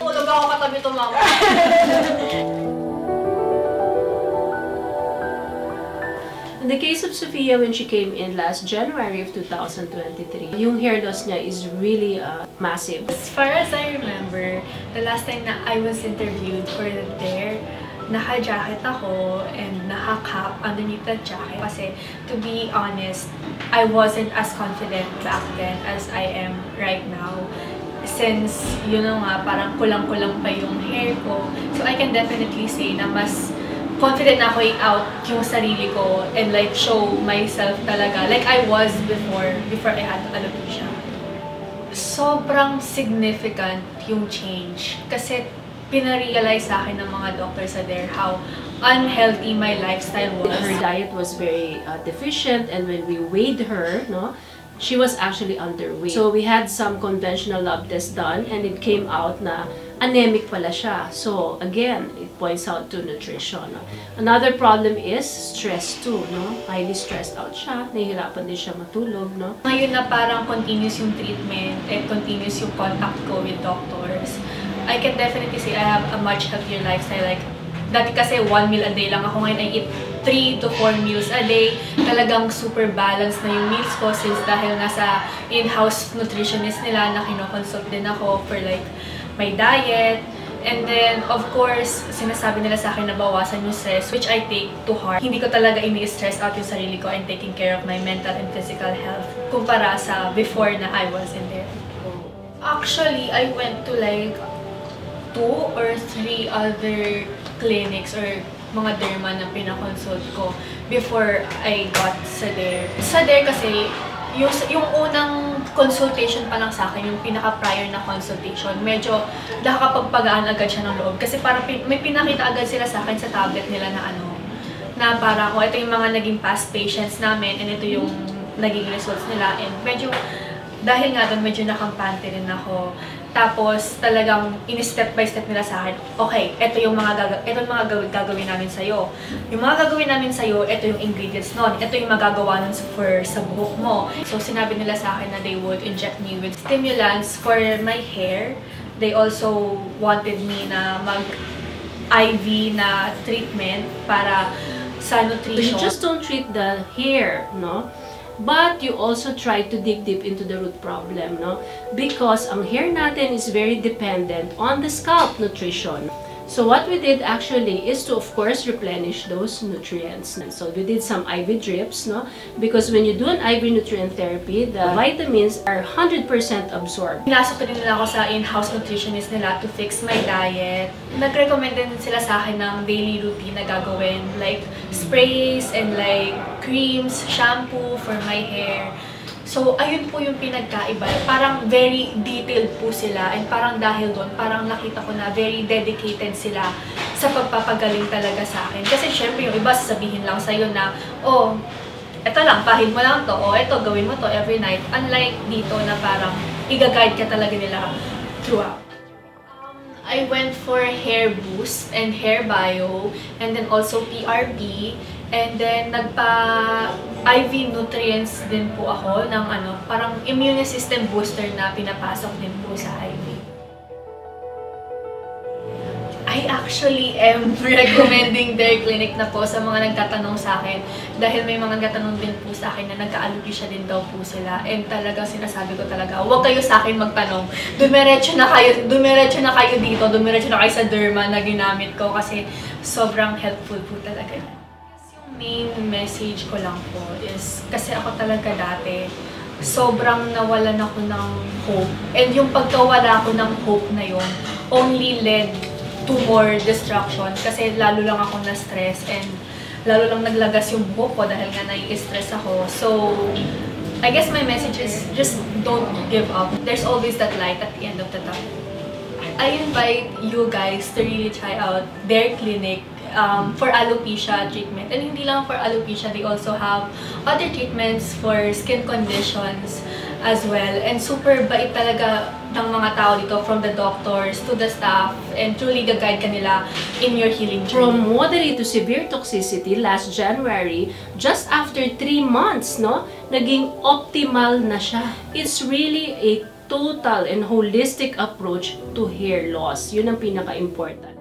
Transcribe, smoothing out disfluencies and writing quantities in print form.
Tulog ako katabi ito, mama. In the case of Sophia, when she came in last January of 2023, yung hair loss niya is really massive. As far as I remember, the last time na I was interviewed for there, naka-jacket ako and naka-cap underneath the jacket. Kasi, to be honest, I wasn't as confident back then as I am right now. Since, yun nga, parang kulang-kulang pa yung hair ko. So, I can definitely say na mas confident na ako i-out yung sarili ko and like show myself talaga like I was before I had alopecia. Sobrang significant yung change kasi pinarealize sa akin ng mga doctors there how unhealthy my lifestyle was. Her diet was very deficient, and when we weighed her, no, she was actually underweight. So we had some conventional lab tests done and it came out na anemic pala siya. So again, it points out to nutrition. Another problem is stress too, no? Highly stressed out siya, nahihirapan din siya matulog, no? Ngayon na parang continuous yung treatment and continuous yung contact ko with doctors, I can definitely say I have a much healthier lifestyle. Like, dati kasi 1 meal a day lang ako, ngayon I eat 3 to 4 meals a day. Talagang super balanced na yung meals ko since dahil nasa in-house nutritionist nila na kinoconsult din ako for like my diet. And then, of course, sinasabi nila sa akin na bawasan yung stress, which I take to heart. Hindi ko talaga ini-stress out yung sarili ko and taking care of my mental and physical health kumpara sa before na I was in there. Actually, I went to like 2 or 3 other clinics or mga derma na pinakonsult ko before I got sa there. Sa there kasi, yung unang consultation pa lang sa akin, yung pinaka-prior na consultation, medyo nakakapagpagaan agad siya ng loob. Kasi parang may pinakita agad sila sa akin sa tablet nila na na parang, ito yung mga naging past patients namin and ito yung naging results nila. And medyo, dahil nga doon, medyo nakampante rin ako. Tapos, talagang in-step by step nila sa akin, okay, ito yung mga gagawin namin sa'yo. Yung mga gagawin namin sa'yo, ito yung ingredients nun. Ito yung magagawa nun sa buhok mo. So, sinabi nila sa akin na they would inject me with stimulants for my hair. They also wanted me na mag-IV na treatment para sa nutrition. You just don't treat the hair, no? But you also try to dig deep into the root problem, no? Because ang hair natin is very dependent on the scalp nutrition. So what we did actually is to, of course, replenish those nutrients. So we did some IV drips, no? Because when you do an IV nutrient therapy, the vitamins are 100% absorbed. Pinasok din nila ako sa in-house nutritionist nila to fix my diet. Nag-recommend din sila sa akin ng daily routine na gagawin, like sprays and like creams, shampoo for my hair. So, ayun po yung pinagkaiba. Parang very detailed po sila and parang dahil doon, parang nakita ko na very dedicated sila sa pagpapagaling talaga sa akin. Kasi syempre yung iba sasabihin lang sa'yo na, oh, eto lang, pahid mo lang to, oh, eto, gawin mo to every night. Unlike dito na parang i-guide ka talaga nila throughout. I went for hair boost and hair bio and then also PRP. And then, nagpa-IV nutrients din po ako ng parang immune system booster na pinapasok din po sa IV. I actually am recommending their clinic na po sa mga nagtatanong sa akin dahil may mga nagtatanong din po sa akin na nagka-alopecia din daw po sila. And talagang sinasabi ko talaga, huwag kayo sa akin magtanong. Dumiretso na kayo dito, dumiretso na kayo sa derma na ginamit ko kasi sobrang helpful po talaga. Main message ko lang po is, kasi ako talaga dati, sobrang nawalan ako ng hope. And yung pagkawala ko ng hope na yun, only led to more destruction. Kasi lalo lang ako na-stress and lalo lang naglagas yung buhok ko dahil nga nai-stress ako. So, I guess my message is just don't give up. There's always that light at the end of the tunnel. I invite you guys to really try out their clinic for alopecia treatment. And hindi lang for alopecia, they also have other treatments for skin conditions as well. And super bait talaga ng mga tao dito, from the doctors to the staff, and truly gag-guide ka nila in your healing journey. From moderate to severe toxicity last January, just after 3 months, no, naging optimal na siya. It's really a total and holistic approach to hair loss. Yun ang pinaka-important.